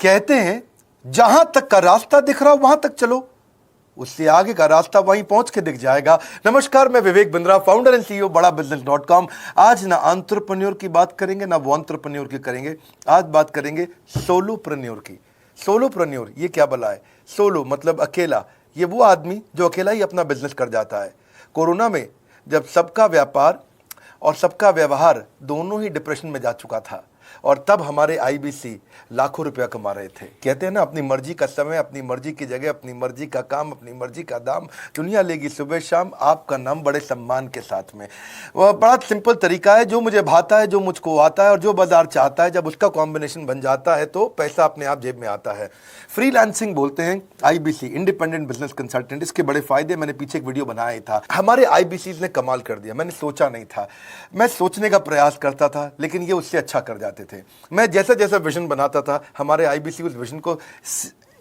कहते हैं जहां तक का रास्ता दिख रहा हो वहां तक चलो, उससे आगे का रास्ता वहीं पहुंच के दिख जाएगा। नमस्कार, मैं Vivek Bindra, founder and CEO बड़ाबिजनेस.com। आज ना एंटरप्रेन्योर की बात करेंगे ना वो एंटरप्रेन्योर की करेंगे, आज बात करेंगे सोलोप्रेन्योर की। सोलोप्रेन्योर ये क्या भला है? सोलो मतलब अकेला, ये वो आदमी जो अकेला ही अपना बिजनेस कर जाता है। कोरोना में जब सबका व्यापार और सबका व्यवहार दोनों ही डिप्रेशन में जा चुका था, और तब हमारे आईबीसी लाखों रुपया कमा रहे थे। कहते हैं ना, अपनी मर्जी का समय, अपनी मर्जी की जगह, अपनी मर्जी का काम, अपनी मर्जी का दाम, दुनिया लेगी सुबह शाम आपका नाम बड़े सम्मान के साथ में। वह बड़ा सिंपल तरीका है, जो मुझे भाता है, जो मुझको आता है और जो बाजार चाहता है, जब उसका कॉम्बिनेशन बन जाता है तो पैसा अपने आप जेब में आता है। फ्रीलांसिंग बोलते हैं आईबीसी, इंडिपेंडेंट बिजनेस कंसल्टेंट। इसके बड़े फायदे मैंने पीछे एक वीडियो बनाया था। हमारे आईबीसी ने कमाल कर दिया, मैंने सोचा नहीं था। मैं सोचने का प्रयास करता था लेकिन ये उससे अच्छा कर जाते थे। मैं जैसा जैसा विजन बनाता था, हमारे आईबीसी उस विजन को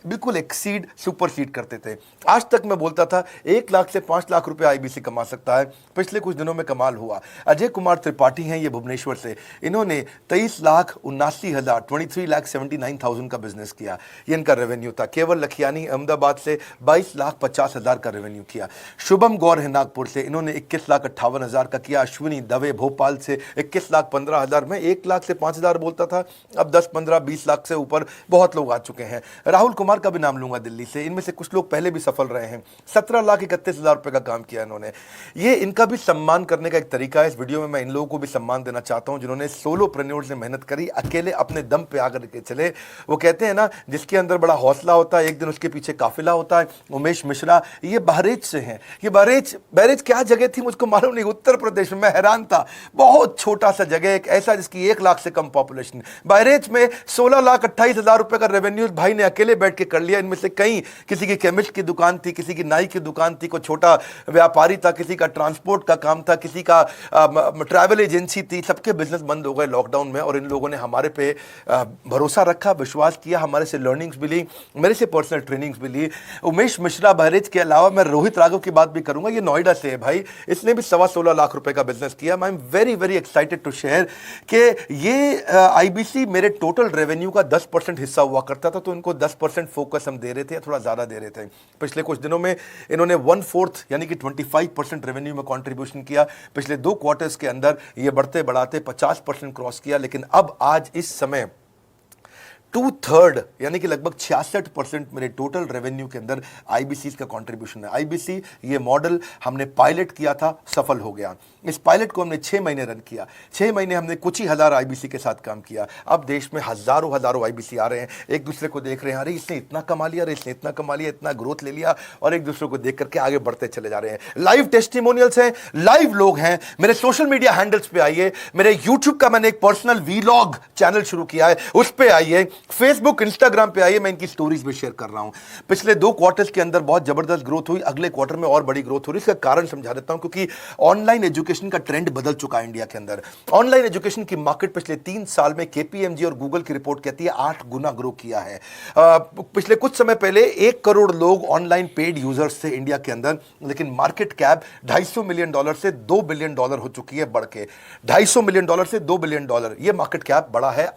बिल्कुल एक्सीड, सुपरसीड करते थे। आज तक मैं बोलता था 1 लाख से 5 लाख रुपए आईबीसी कमा सकता है। पिछले कुछ दिनों में कमाल हुआ। अजय कुमार त्रिपाठी हैं ये भुवनेश्वर से, इन्होंने 23,79,000 23,79,000 का बिजनेस किया। ये इनका रेवेन्यू था। केवल लखियानी अहमदाबाद से 22,50,000 का रेवेन्यू किया। शुभम गौर है नागपुर से, इन्होंने 21,58,000 का किया। अश्विनी दवे भोपाल से 21,15,000 में 1 लाख से 5,000 बोलता था, अब 10, 15, 20 लाख से ऊपर बहुत लोग आ चुके हैं। राहुल कुमार का भी नाम लूंगा दिल्ली से, इनमें से कुछ लोग पहले भी सफल रहे हैं। 17,31,000 रुपए का काम किया इन्होंने। ये इनका भी सम्मान करने का एक तरीका है। इस वीडियो में मैं इन लोगों को भी सम्मान देना चाहता हूं जिन्होंने सोलोप्रेन्योर से मेहनत करी, अकेले अपने दम पे आकर के चले। वो कहते हैं ना, जिसके अंदर बड़ा हौसला होता है एक दिन उसके पीछे काफिला होता है। उमेश मिश्रा ये बहरेच से हैं। ये बहरेच क्या जगह थी मुझको मालूम नहीं, उत्तर प्रदेश में। मैं हैरान था, बहुत छोटा सा जगह, एक ऐसा जिसकी 1 लाख से कम पॉपुलेशन। बहरेच में 16,28,000 रुपए का रेवेन्यू भाई ने अकेले बैठ के कर लिया। इनमें से कई, किसी की केमिस्ट की दुकान थी, किसी की नाई की दुकान थी, कोई छोटा व्यापारी था, किसी का ट्रांसपोर्ट का काम था, किसी का ट्रैवल एजेंसी थी। सबके बिजनेस बंद हो गए लॉकडाउन में, और इन लोगों ने हमारे पे भरोसा रखा, विश्वास किया, हमारे से लर्निंग्स भी ली, मेरे से पर्सनल ट्रेनिंग्स भी ली। उमेश मिश्रा बहरेज के अलावा मैं रोहित राघव की बात भी करूंगा, ये नोएडा से है भाई, इसने भी 16.25 लाख रुपए का बिजनेस किया। I am very very excited to share कि ये आईबीसी मेरे टोटल रेवेन्यू का 10% हिस्सा हुआ करता था, तो इनको 10% फोकस हम दे रहे थे, थोड़ा ज्यादा दे रहे थे। पिछले कुछ दिनों में इन्होंने 1/4 यानी कि 25% रेवेन्यू में कंट्रीब्यूशन किया। पिछले 2 क्वार्टर्स के अंदर ये बढ़ते बढ़ाते 50% क्रॉस किया। लेकिन अब आज इस समय 2/3 यानी कि लगभग 66% मेरे टोटल रेवेन्यू के अंदर आईबीसी का कंट्रीब्यूशन है। आईबीसी ये मॉडल हमने पायलट किया था, सफल हो गया। इस पायलट को हमने 6 महीने रन किया। 6 महीने हमने कुछ ही हजार आईबीसी के साथ काम किया। अब देश में हजारों आईबीसी आ रहे हैं, एक दूसरे को देख रहे हैं, अरे इसने इतना कमा लिया, अरे इसने इतना कमा लिया, इतना ग्रोथ ले लिया, और एक दूसरे को देख करके आगे बढ़ते चले जा रहे हैं। लाइव टेस्टिमोनियल्स हैं, लाइव लोग हैं। मेरे सोशल मीडिया हैंडल्स पे आइए, मेरे यूट्यूब का मैंने एक पर्सनल वीलॉग चैनल शुरू किया है, उस पे आइए, फेसबुक इंस्टाग्राम पे आइए, मैं इनकी स्टोरीज में शेयर कर रहा हूं। पिछले 2 क्वार्टर्स के अंदर बहुत जबरदस्त ग्रोथ हुई, अगले क्वार्टर में और बड़ी ग्रोथ हो रही है। इसका कारण समझा देता हूं, क्योंकि ऑनलाइन एजुकेशन का ट्रेंड बदल चुका है इंडिया के अंदर। ऑनलाइन एजुकेशन की मार्केट पिछले 3 साल में केपीएमजी और गूगल की रिपोर्ट कहती है 8 गुना ग्रो किया है। पिछले कुछ समय पहले 1 करोड़ लोग ऑनलाइन पेड यूजर्स थे इंडिया के अंदर, लेकिन मार्केट कैप $250 मिलियन से $2 बिलियन हो चुकी है बढ़ के। $250 मिलियन से $2 बिलियन, ये मार्केट कैप बड़ा है।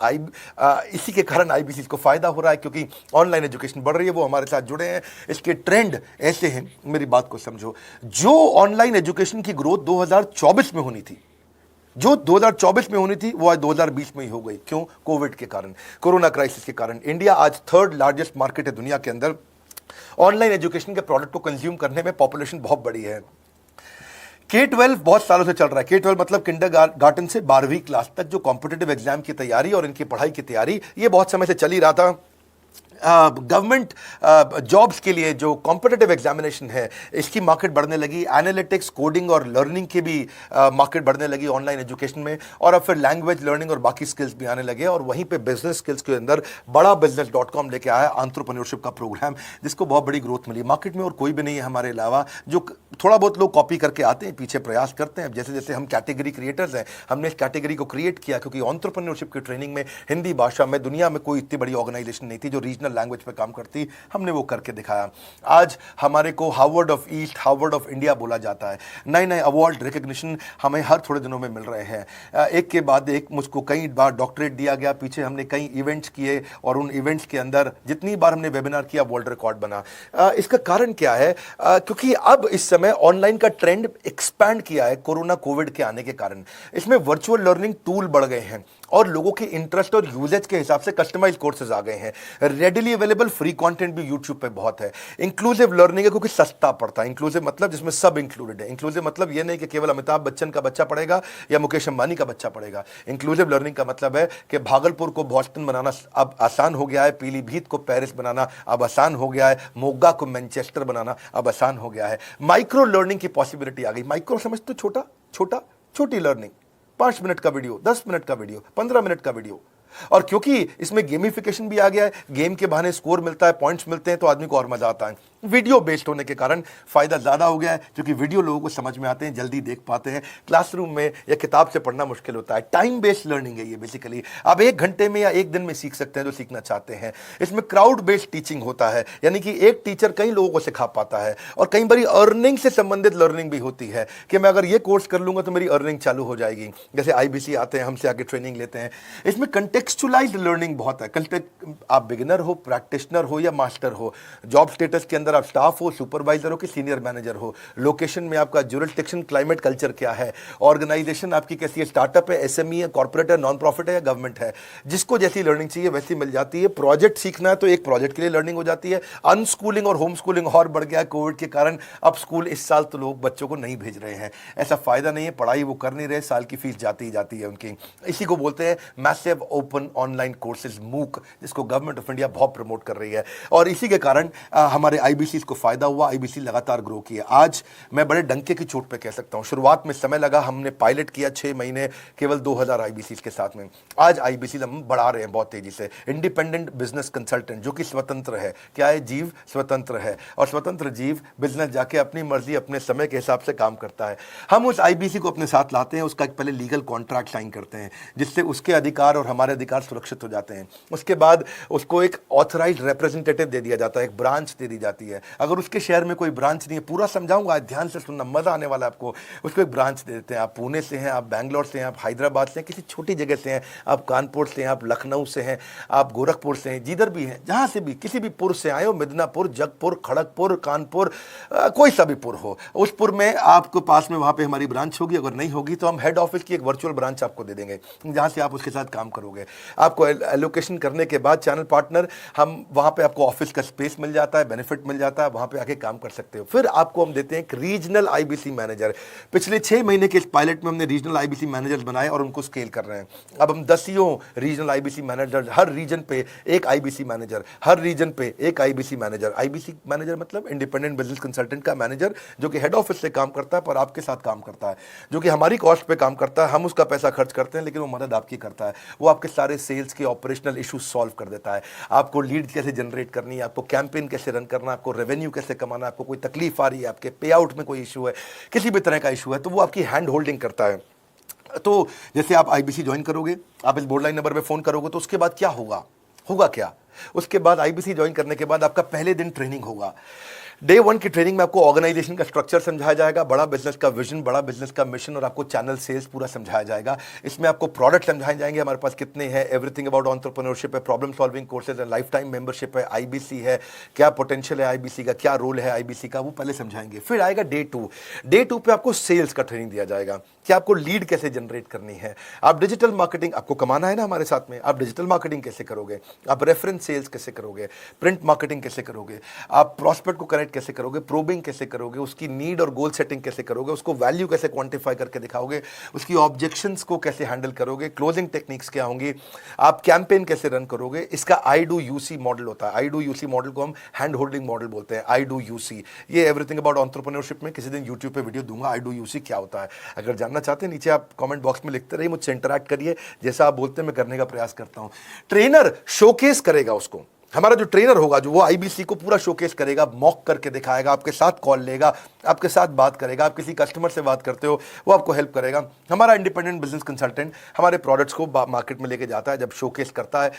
इसी के कारण आईबीसी को फायदा हो रहा है, क्योंकि ऑनलाइन एजुकेशन बढ़ रही है, वो हमारे साथ जुड़े हैं। इसके ट्रेंड ऐसे हैं, मेरी बात को समझो। जो ऑनलाइन एजुकेशन की ग्रोथ 2024 में होनी थी, जो 2024 में होनी थी, वो आज 2020 में ही हो गई। क्यों? कोविड के कारण, कोरोना क्राइसिस के कारण। इंडिया आज 3rd लार्जेस्ट मार्केट है दुनिया के अंदर। ऑनलाइन एजुकेशन के प्रोडक्ट को कंज्यूम करने में पॉपुलेशन बहुत बड़ी है। K-12 बहुत सालों से चल रहा है। K-12 मतलब किंडरगार्टन से 12वीं क्लास तक जो कॉम्पिटिटिव एग्जाम की तैयारी और इनकी पढ़ाई की तैयारी, ये बहुत समय से चल ही रहा था। गवर्नमेंट जॉब्स के लिए जो कॉम्पिटिटिव एग्जामिनेशन है, इसकी मार्केट बढ़ने लगी। एनालिटिक्स, कोडिंग और लर्निंग की भी मार्केट बढ़ने लगी ऑनलाइन एजुकेशन में। और अब फिर लैंग्वेज लर्निंग और बाकी स्किल्स भी आने लगे। और वहीं पे बिजनेस स्किल्स के अंदर बड़ाबिजनेस.com लेके आया एंटरप्रेन्योरशिप का प्रोग्राम, जिसको बहुत बड़ी ग्रोथ मिली मार्केट में। और कोई भी नहीं है हमारे अलावा, जो थोड़ा बहुत लोग कॉपी करके आते हैं, पीछे प्रयास करते हैं। जैसे जैसे हम कैटेगरी क्रिएटर्स हैं, हमने इस कैटेगरी को क्रिएट किया, क्योंकि एंटरप्रेन्योरशिप की ट्रेनिंग में हिंदी भाषा में दुनिया में कोई इतनी बड़ी ऑर्गेनाइजेशन नहीं थी जो रीजनल प्रोफेशनल लैंग्वेज पे काम करती, हमने वो करके दिखाया। आज हमारे को Harvard of east, Harvard of India बोला जाता है। नए नए अवार्ड रिकग्निशन हमें हर थोड़े दिनों में मिल रहे हैं, एक के बाद एक। मुझको कई बार डॉक्टरेट दिया गया, पीछे हमने कई इवेंट्स किए और उन इवेंट्स के अंदर जितनी बार हमने वेबिनार किया वर्ल्ड रिकॉर्ड बना। इसका कारण क्या है? क्योंकि अब इस समय ऑनलाइन का ट्रेंड एक्सपैंड किया है कोरोना कोविड के आने के कारण। इसमें वर्चुअल लर्निंग टूल बढ़ गए हैं और लोगों के इंटरेस्ट और यूजेज के हिसाब से कस्टमाइज कोर्सेज आ गए हैं। रेडिली अवेलेबल फ्री कंटेंट भी यूट्यूब पे बहुत है। इंक्लूसिव लर्निंग है क्योंकि सस्ता पड़ता है। इंक्लूसिव मतलब जिसमें सब इंक्लूडेड है। इंक्लूसिव मतलब ये नहीं कि केवल अमिताभ बच्चन का बच्चा पढ़ेगा या मुकेश अंबानी का बच्चा पढ़ेगा। इंक्लूसिव लर्निंग का मतलब है कि भागलपुर को बॉस्टन बनाना अब आसान हो गया है, पीलीभीत को पेरिस बनाना अब आसान हो गया है, मोगा को मैनचेस्टर बनाना अब आसान हो गया है। माइक्रो लर्निंग की पॉसिबिलिटी आ गई। माइक्रो समझ तो छोटी लर्निंग, 5 मिनट का वीडियो, 10 मिनट का वीडियो, 15 मिनट का वीडियो। और क्योंकि इसमें गेमिफिकेशन भी आ गया है, गेम के बहाने स्कोर मिलता है, पॉइंट्स मिलते हैं, तो आदमी को और मजा आता है। वीडियो बेस्ड होने के कारण फायदा ज्यादा हो गया है, क्योंकि वीडियो लोगों को समझ में आते हैं, जल्दी देख पाते हैं। क्लासरूम में या किताब से पढ़ना मुश्किल होता है। टाइम बेस्ड लर्निंग है ये बेसिकली। आप 1 घंटे में या 1 दिन में सीख सकते हैं जो सीखना चाहते हैं। इसमें क्राउड बेस्ड टीचिंग होता है, यानी कि एक टीचर कई लोगों को सिखा पाता है। और कई बार अर्निंग से संबंधित लर्निंग भी होती है कि मैं अगर ये कोर्स कर लूंगा तो मेरी अर्निंग चालू हो जाएगी। जैसे IBC आते हैं, हमसे आगे ट्रेनिंग लेते हैं। इसमें कंटेक्चुअलाइज्ड लर्निंग बहुत है। आप बिगिनर हो, प्रैक्टिशनर हो या मास्टर हो, जॉब स्टेटस के अंदर आप स्टाफ हो, सुपरवाइजर हो कि सीनियर मैनेजर हो, लोकेशन में आपका जुरिस्डिक्शन, क्लाइमेट, कल्चर क्या है, ऑर्गेनाइजेशन आपकी कैसी है, स्टार्टअप है, SME है, कॉर्पोरेट है, नॉन प्रॉफिट है या गवर्नमेंट है, जिसको जैसी लर्निंग चाहिए वैसी मिल जाती है। प्रोजेक्ट सीखना है तो एक प्रोजेक्ट के लिए लर्निंग हो जाती है। अनस्कूलिंग और होम स्कूलिंग और बढ़ गया है कोविड के कारण। अब स्कूल इस साल तो लोग बच्चों को नहीं भेज रहे हैं, ऐसा फायदा नहीं है, पढ़ाई वो कर नहीं रहे, साल की फीस जाती ही जाती है उनकी। इसी को बोलते हैं massive open online courses, MOOC, जिसको गवर्नमेंट ऑफ इंडिया बहुत प्रमोट कर रही है। और इसी के कारण हमारे IBC को फायदा हुआ। IBC लगातार ग्रो किया। आज मैं बड़े डंके की चोट पे कह सकता हूं, शुरुआत में समय लगा, हमने पायलट किया 6 महीने केवल 2000 IBC के साथ में। आज IBC हम बढ़ा रहे हैं बहुत तेजी से। इंडिपेंडेंट बिजनेस कंसल्टेंट, जो कि स्वतंत्र है। क्या है? जीव स्वतंत्र है, और स्वतंत्र जीव बिजनेस जाके अपनी मर्जी अपने समय के हिसाब से काम करता है। हम उस IBC को अपने साथ लाते हैं, उसका एक पहले लीगल कॉन्ट्रैक्ट साइन करते हैं, जिससे उसके अधिकार और हमारे अधिकार सुरक्षित हो जाते हैं। उसके बाद उसको एक ऑथराइज्ड रिप्रेजेंटेटिव दे दिया जाता है, एक ब्रांच दे दी जाती है। अगर उसके शहर में कोई ब्रांच नहीं है, पूरा समझाऊंगा, ध्यान से सुनना, मजा आने वाला है आपको। उसको एक ब्रांच दे देते हैं। आप पुणे से हैं, आप बैंगलोर से हैं, आप हैदराबाद से हैं, किसी छोटी जगह से हैं, आप कानपुर से हैं, आप लखनऊ से हैं, आप गोरखपुर से हैं, जिधर भी हैं, जहां से भी, किसी भी पुर से आए हो, मिदनापुर, जगपुर, खड़गपुर, कानपुर, कोई सा भी पुर हो, उस पुर में आपको पास में वहां पे हमारी ब्रांच होगी। अगर नहीं होगी तो हम हेड ऑफिस की एक वर्चुअल ब्रांच आपको दे देंगे, जहां से आप उसके साथ काम करोगे। आपको एलोकेशन करने के बाद चैनल पार्टनर, हम वहां पे आपको ऑफिस का स्पेस मिल जाता है, बेनिफिट मिल जाता है, वहां पे आके काम कर सकते हो। फिर आपको हम देते हैं एक रीजनल IBC मैनेजर। पिछले 6 महीने के इस पायलट में हमने रीजनल IBC मैनेजर बनाए और उनको स्केल कर रहे हैं। अब हम 10 रीजनल IBC मैनेजर, हर रीजन पे एक IBC मैनेजर, हर रीजन पे एक IBC मैनेजर। IBC मैनेजर मतलब इंडिपेंडेंट बिजनेस कंसल्टेंट का मैनेजर, जो कि हेड ऑफिस से काम करता है पर आपके साथ काम करता है, जो कि हमारी कॉस्ट पे काम करता है। हम उसका पैसा खर्च करते हैं, लेकिन वो मदद आपकी करता है। वो आपके सारे सेल्स के ऑपरेशनल इशूज सॉल्व कर देता है। आपको लीड कैसे जनरेट करनी है, आपको कैंपेन कैसे रन करना है, आपको रेवेन्यू कैसे कमाना है, आपको कोई तकलीफ आ रही है, आपके पे आउट में कोई इशू है, किसी भी तरह का इशू है, तो वो आपकी हैंड होल्डिंग करता है। तो जैसे आप IBC ज्वाइन करोगे, आप इस बोर्ड लाइन नंबर पे फोन करोगे, तो उसके बाद क्या होगा क्या? उसके बाद IBC ज्वाइन करने के बाद आपका पहले दिन ट्रेनिंग होगा। Day 1 की ट्रेनिंग में आपको ऑर्गेनाइजेशन का स्ट्रक्चर समझाया जाएगा, बड़ा बिजनेस का विजन, बड़ा बिजनेस का मिशन, और आपको चैनल सेल्स पूरा समझाया जाएगा। इसमें आपको प्रोडक्ट समझाए जाएंगे, हमारे पास कितने हैं, एवरीथिंग अबाउट एंटरप्रेन्योरशिप है, प्रॉब्लम सॉल्विंग कोर्सेज है, लाइफ टाइम मेंबरशिप है, IBC है, क्या पोटेंशियल है IBC का, क्या रोल है IBC का, वो पहले समझाएंगे। फिर आएगा Day 2। Day 2 पे आपको सेल्स का ट्रेनिंग दिया जाएगा कि आपको लीड कैसे जनरेट करनी है, आप डिजिटल मार्केटिंग, आपको कमाना है ना हमारे साथ में, आप डिजिटल मार्केटिंग कैसे करोगे, आप रेफरेंस सेल्स कैसे करोगे, प्रिंट मार्केटिंग कैसे करोगे, आप प्रॉस्पेक्ट को कनेक्ट कैसे करोगे, प्रोबिंग कैसे करोगे, उसकी नीड और गोल सेटिंग कैसे करोगे, उसको वैल्यू कैसे क्वांटिफाई करके दिखाओगे, उसकी ऑब्जेक्शंस को कैसे हैंडल करोगे, क्लोजिंग टेक्निक्स क्या होंगी, आप कैंपेन कैसे रन करोगे। इसका I-Do-You-See मॉडल होता है। I-Do-You-See मॉडल को हम हैंड होल्डिंग मॉडल बोलते हैं। I-Do-You-See, ये एवरीथिंग अबाउट एंटरप्रेन्योरशिप में किसी दिन यूट्यूब पे वीडियो दूंगा, I-Do-You-See क्या होता है। अगर जानना चाहते हैं, नीचे आप कमेंट बॉक्स में लिखते रहिए, मुझसे इंटरैक्ट करिए, जैसा आप बोलते हैं मैं करने का प्रयास करता हूं। ट्रेनर शोकेस करेगा उसको, हमारा जो ट्रेनर होगा, जो वो आईबीसी को पूरा शोकेस करेगा, मॉक करके दिखाएगा, आपके साथ कॉल लेगा, आपके साथ बात करेगा, आप किसी कस्टमर से बात करते हो वो आपको हेल्प करेगा। हमारा इंडिपेंडेंट बिजनेस कंसल्टेंट हमारे प्रोडक्ट्स को मार्केट में लेके जाता है, जब शोकेस करता है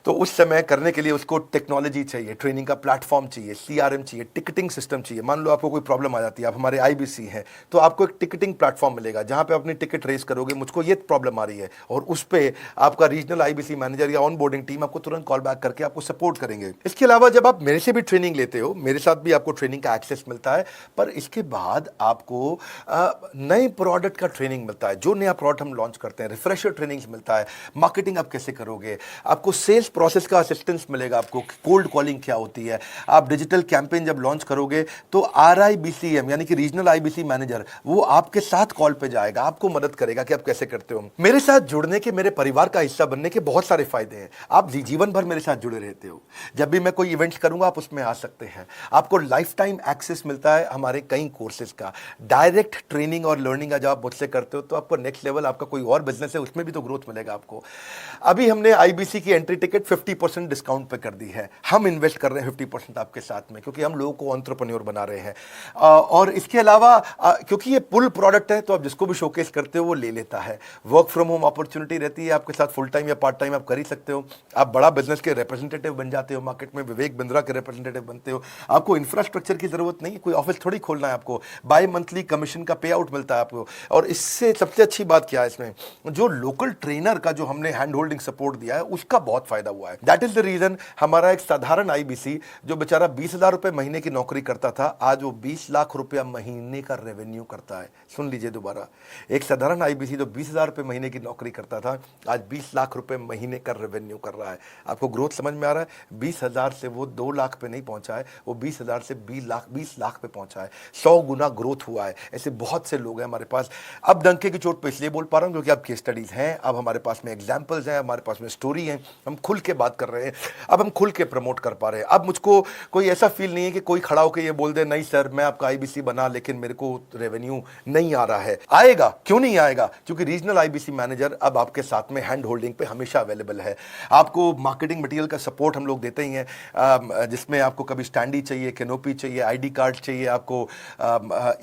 तो उस समय करने के लिए उसको टेक्नोलॉजी चाहिए, ट्रेनिंग का प्लेटफॉर्म चाहिए, सीआरएम चाहिए, टिकटिंग सिस्टम चाहिए। मान लो आपको कोई प्रॉब्लम आ जाती है, आप हमारे आईबीसी हैं, तो आपको एक टिकटिंग प्लेटफॉर्म मिलेगा जहां पे अपनी टिकट रेस करोगे, मुझको ये प्रॉब्लम आ रही है, और उस पर आपका रीजनल आईबीसी मैनेजर या ऑन बोर्डिंग टीम आपको तुरंत कॉल बैक करके आपको सपोर्ट करेंगे। इसके अलावा जब आप मेरे से भी ट्रेनिंग लेते हो, मेरे साथ भी आपको ट्रेनिंग का एक्सेस मिलता है, पर इसके बाद आपको नए प्रोडक्ट का ट्रेनिंग मिलता है। जो नया प्रोडक्ट हम लॉन्च करते हैं, रिफ्रेशर ट्रेनिंग्स मिलता है, मार्केटिंग आप कैसे करोगे, आपको सेल्स प्रोसेस का असिस्टेंस मिलेगा, आपको कोल्ड कॉलिंग क्या होती है, आप डिजिटल कैंपेन जब लॉन्च करोगे तो RIBCM यानी कि रीजनल आईबीसी मैनेजर वो आपके साथ कॉल पे जाएगा, आपको मदद करेगा कि आप कैसे करते हो। मेरे साथ जुड़ने के, मेरे परिवार का हिस्सा बनने के बहुत सारे फायदे हैं। आप जीवन भर मेरे साथ जुड़े रहते हो, जब भी मैं कोई इवेंट्स करूंगा आप उसमें आ सकते हैं। आपको लाइफ टाइम एक्सेस मिलता है हमारे कई कोर्सेज का, डायरेक्ट ट्रेनिंग और लर्निंग जब आप मुझसे करते हो तो आपको नेक्स्ट लेवल, आपका कोई और बिजनेस है उसमें भी तो ग्रोथ मिलेगा आपको। अभी हमने आईबीसी की एंट्री टिकट 50% डिस्काउंट पे कर दी है। हम इन्वेस्ट कर रहे हैं 50% आपके साथ में, क्योंकि हम लोगों को एंटरप्रेन्योर बना रहे हैं। और इसके अलावा क्योंकि ये पुल प्रोडक्ट है तो आप जिसको भी शोकेस करते हो वो ले लेता है। वर्क फ्रॉम होम अपॉर्चुनिटी रहती है आपके साथ, फुल टाइम या पार्ट टाइम आप कर ही सकते हो। आप बड़ा बिजनेस के रिप्रेजेंटेटिव बन जाते हो, मार्केट में विवेक बिंद्रा के रिप्रेजेंटेटिव बनते हो। आपको इंफ्रास्ट्रक्चर की जरूरत नहीं, कोई ऑफिस थोड़ी खोलना है आपको, बाय मंथली कमीशन का पे आउट मिलता है आपको। और इससे सबसे अच्छी बात क्या है, इसमें जो लोकल ट्रेनर का जो हमने हैंड होल्डिंग सपोर्ट दिया है उसका बहुत फायदा हुआ है। दैट इज द रीजन हमारा एक साधारण आईबीसी जो बेचारा 20,000 रुपए महीने की नौकरी करता था, आज वो 20 लाख रुपया महीने का रेवेन्यू करता है। सुन लीजिए दोबारा, एक साधारण आईबीसी जो 20,000 रुपए महीने की नौकरी करता था, आज 20 लाख रुपए महीने का रेवेन्यू कर रहा है। आपको ग्रोथ समझ में आ रहा है? 20,000 से वो 2 लाख पे नहीं पहुंचा है, वो 20,000 से 20 लाख पे पहुंचा है। 100 गुना ग्रोथ हुआ है। ऐसे बहुत से लोग हैं हमारे पास। अब डंके की चोट पे इसलिए बोल पा रहा हूं क्योंकि अब केस स्टडीज हैं, अब हमारे पास में एग्जांपल्स हैं, हमारे पास में स्टोरी है, हम खुल के बात कर रहे हैं, अब हम खुल के प्रमोट कर पा रहे हैं। अब मुझको कोई ऐसा फील नहीं है कि कोई खड़ा होकर ये बोल दे नहीं सर मैं आपका आईबीसी बना लेकिन मेरे को रेवेन्यू नहीं आ रहा है। आएगा, क्यों नहीं आएगा? क्योंकि रीजनल आईबीसी मैनेजर अब आपके साथ में हैंड होल्डिंग पे हमेशा अवेलेबल है। आपको मार्केटिंग मटेरियल का सपोर्ट हम लोग देते ही हैं, जिसमें आपको कभी स्टैंडी चाहिए, कैनोपी चाहिए, आईडी कार्ड चाहिए, आपको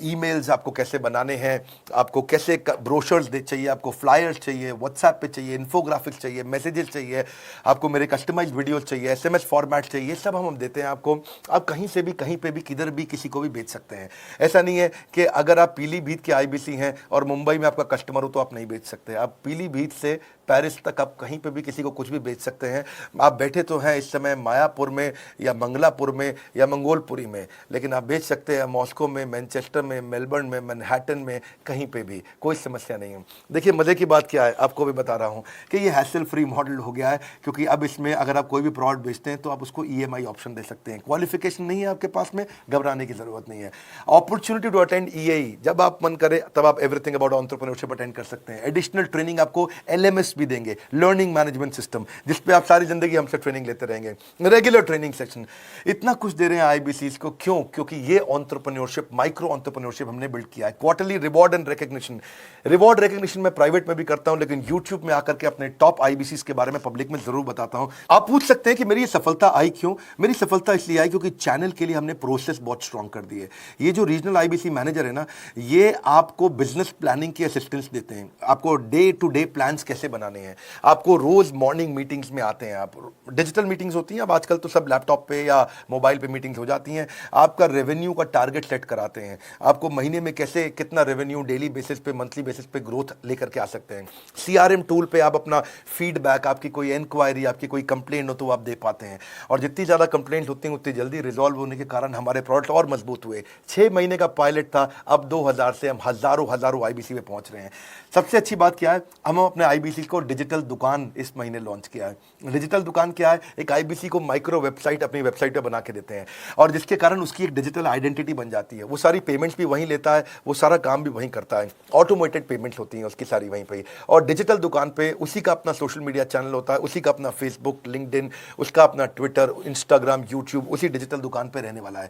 ईमेल्स आपको कैसे बनाने हैं, आपको कैसे ब्रोशर्स चाहिए, आपको फ्लायर्स चाहिए, व्हाट्सएप पे चाहिए, इन्फोग्राफिक्स चाहिए, मैसेजेस चाहिए, आपको मेरे कस्टमाइज्ड वीडियोस चाहिए, एसएमएस फॉर्मेट चाहिए, सब हम देते हैं आपको। आप कहीं से भी, कहीं पे भी, किधर भी किसी को भी बेच सकते हैं। ऐसा नहीं है कि अगर आप पीलीभीत के आईबीसी हैं और मुंबई में आपका कस्टमर हो तो आप नहीं बेच सकते। आप पीलीभीत से पेरिस तक आप कहीं पे भी किसी को कुछ भी बेच सकते हैं। आप बैठे तो हैं इस समय मायापुर में या मंगलापुर में या मंगोलपुरी में, लेकिन आप बेच सकते हैं मॉस्को में, मैनचेस्टर में, मेलबर्न में, मैनहट्टन में, कहीं पे भी, कोई समस्या नहीं है। देखिए मजे की बात क्या है, आपको भी बता रहा हूं कि ये हैसल फ्री मॉडल हो गया है, क्योंकि अब इसमें अगर आप कोई भी प्रोडक्ट बेचते हैं तो आप उसको EMI ऑप्शन दे सकते हैं। क्वालिफिकेशन नहीं है आपके पास में, घबराने की जरूरत नहीं है। अपॉर्चुनिटी टू अटेंड EAE, जब आप मन करे तब आप एवरीथिंग अबाउट एंटरप्रेन्योरशिप अटेंड कर सकते हैं। एडिशनल ट्रेनिंग आपको LMS भी देंगे, लर्निंग मैनेजमेंट सिस्टम, जिसपे आप सारी जिंदगी हमसे ट्रेनिंग लेते रहेंगे। रेगुलर ट्रेनिंग सेक्शन, इतना कुछ दे रहे हैं आईबीसीज को। क्यों? क्योंकि ये एंटरप्रेन्योरशिप, माइक्रो एंटरप्रेन्योरशिप हमने बिल्ड किया है। Quarterly reward and recognition, reward recognition मैं प्राइवेट में भी करता हूं, लेकिन यूट्यूब में आकर के अपने टॉप आईबीसीज के बारे में पब्लिक में जरूर बताता हूं। आप पूछ सकते हैं कि मेरी ये सफलता आई क्यों? मेरी सफलता इसलिए आई क्योंकि चैनल के लिए हमने प्रोसेस बहुत स्ट्रांग कर दी है। ये जो रीजनल आईबीसी मैनेजर है ना, ये आपको बिजनेस प्लानिंग की असिस्टेंस देते हैं, आपको डे टू डे प्लान्स कैसे बनाने हैं, आपको रोज मॉर्निंग मीटिंग्स में आते हैं। आप डिजिटल मीटिंग्स होती हैं, अब आजकल तो सब लैपटॉप पे या मोबाइल पे मीटिंग्स हो जाती हैं। आपका रेवेन्यू का टारगेट सेट कराते हैं, आपको महीने में कैसे कितना रेवेन्यू डेली बेसिस पे, मंथली बेसिस पे ग्रोथ लेकर के आ सकते हैं। CRM टूल पे आप अपना फीडबैक, आपकी कोई इंक्वायरी, आपकी कोई कंप्लेंट हो तो आप दे पाते हैं। और जितनी ज़्यादा कंप्लेंट होती हैं उतनी जल्दी रिजॉल्व होने के कारण हमारे प्रोडक्ट और मजबूत हुए। 6 महीने का पायलट था, अब 2000 से हम हजारों आईबीसी पे पहुंच रहे हैं। सबसे अच्छी बात क्या है, हम अपने आईबीसी को डिजिटल दुकान इस महीने लॉन्च किया है। डिजिटल दुकान क्या है? एक आईबीसी को माइक्रो वेबसाइट अपनी वेबसाइट पे बना के देते हैं, और जिसके कारण उसकी एक डिजिटल आइडेंटिटी बन जाती है। वो सारी पेमेंट्स भी वहीं लेता है, वो सारा काम भी वहीं करता है, ऑटोमेटेड पेमेंट्स होती हैं उसकी सारी वहीं पे। और डिजिटल दुकान पे उसी का अपना सोशल मीडिया चैनल होता है, उसी का अपना फेसबुक, लिंक्डइन, उसका अपना ट्विटर, इंस्टाग्राम, यूट्यूब उसी डिजिटल दुकान पे रहने वाला है।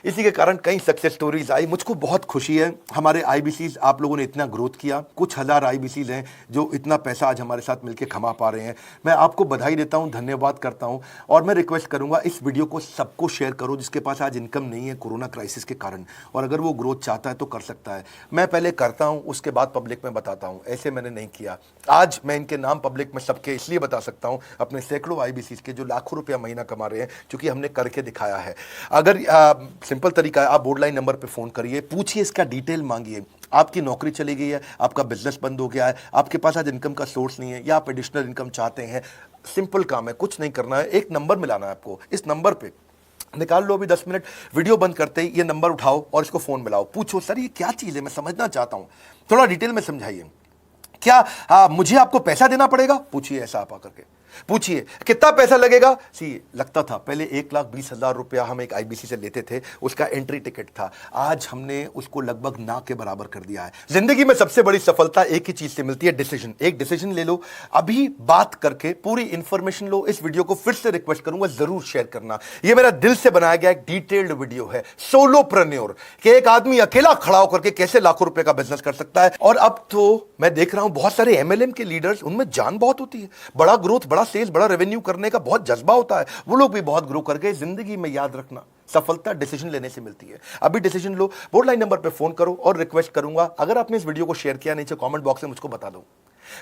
इसी के कारण कई सक्सेस स्टोरीज आई। मुझको बहुत खुशी है, हमारे आईबीसीज आप लोगों ने इतना ग्रोथ किया। कुछ हजार आईबीसीज हैं जो इतना पैसा आज हमारे साथ मिलकर कमा पा रहे हैं। मैं आपको बधाई देता हूं, धन्यवाद करता हूं। और मैं रिक्वेस्ट करूंगा इस वीडियो को सबको शेयर करो जिसके पास आज इनकम नहीं है कोरोना क्राइसिस के कारण, और अगर वो ग्रोथ चाहता है तो कर सकता है। मैं पहले करता हूं, उसके बाद पब्लिक में बताता हूं, ऐसे मैंने नहीं किया। आज मैं इनके नाम पब्लिक में सबके इसलिए बता सकता हूं, अपने सैकड़ों आईबीसी के जो लाखों रुपया महीना कमा रहे हैं, क्योंकि हमने करके दिखाया है। अगर सिंपल तरीका है, आप बोर्ड लाइन नंबर पर फोन करिए, पूछिए, इसका डिटेल मांगिए। आपकी नौकरी चली गई है, आपका बिजनेस बंद हो गया है, आपके पास आज इनकम का सोर्स नहीं है, या आप एडिशनल इनकम चाहते हैं, सिंपल काम है, कुछ नहीं करना है, एक नंबर मिलाना है आपको। इस नंबर पे निकाल लो अभी 10 मिनट, वीडियो बंद करते ही ये नंबर उठाओ और इसको फोन मिलाओ, पूछो सर ये क्या चीज है, मैं समझना चाहता हूं, थोड़ा डिटेल में समझाइए। क्या मुझे आपको पैसा देना पड़ेगा? पूछिए, ऐसा आप आकर के पूछिए कितना पैसा लगेगा। सी लगता था पहले 1,20,000 रुपया हम एक आईबीसी से लेते थे, उसका एंट्री टिकट था, आज हमने उसको लगभग ना के बराबर कर दिया है। जिंदगी में सबसे बड़ी सफलता एक ही चीज से मिलती है, डिसीजन। एक डिसीजन ले लो, अभी बात करके पूरी इंफॉर्मेशन लो। इस वीडियो को फिर से रिक्वेस्ट करूंगा जरूर शेयर करना, यह मेरा दिल से बनाया गया एक डिटेल्ड वीडियो है, सोलोप्रेन्योर, कि एक आदमी अकेला खड़ा होकर के कैसे लाखों रुपए का बिजनेस कर सकता है। और अब तो मैं देख रहा हूं बहुत सारे एमएलएम के लीडर्स, उनमें जान बहुत होती है, बड़ा ग्रोथ, बड़ा सेल्स, बड़ा रेवेन्यू करने का बहुत जज्बा होता है, वो लोग भी बहुत ग्रो कर गए। जिंदगी में याद रखना, सफलता डिसीजन लेने से मिलती है। अभी डिसीजन लो, बोर्ड लाइन नंबर पे फोन करो, और रिक्वेस्ट करूंगा अगर आपने इस वीडियो को शेयर किया, नीचे कमेंट बॉक्स में मुझको बता दो।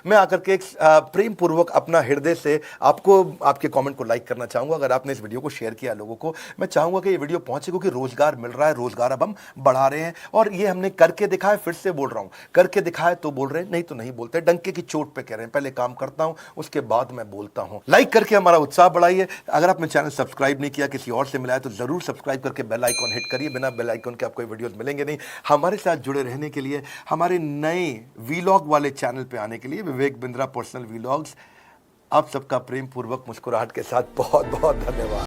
मैं आकर के प्रेम पूर्वक अपना हृदय से आपको, आपके कमेंट को लाइक करना चाहूंगा। अगर आपने इस वीडियो को शेयर किया लोगों को, मैं चाहूंगा कि ये वीडियो पहुंचे, क्योंकि रोजगार मिल रहा है, रोजगार अब हम बढ़ा रहे हैं, और ये हमने करके दिखाया। फिर से बोल रहा हूं, करके दिखाए तो बोल रहे हैं, नहीं तो नहीं बोलते, डंके की चोट पे कह रहे हैं। पहले काम करता हूं, उसके बाद मैं बोलता हूं। लाइक करके हमारा उत्साह बढ़ाइए। अगर आपने चैनल सब्सक्राइब नहीं किया, किसी और से मिला है, तो जरूर सब्सक्राइब करके बेल आइकॉन हिट करिए। बिना बेल आइकॉन के आपको वीडियोस मिलेंगे नहीं। हमारे साथ जुड़े रहने के लिए, हमारे नए वीलॉग वाले चैनल पे आने के लिए, विवेक बिंद्रा पर्सनल वीलॉग्स, आप सबका प्रेम पूर्वक मुस्कुराहट के साथ बहुत बहुत धन्यवाद।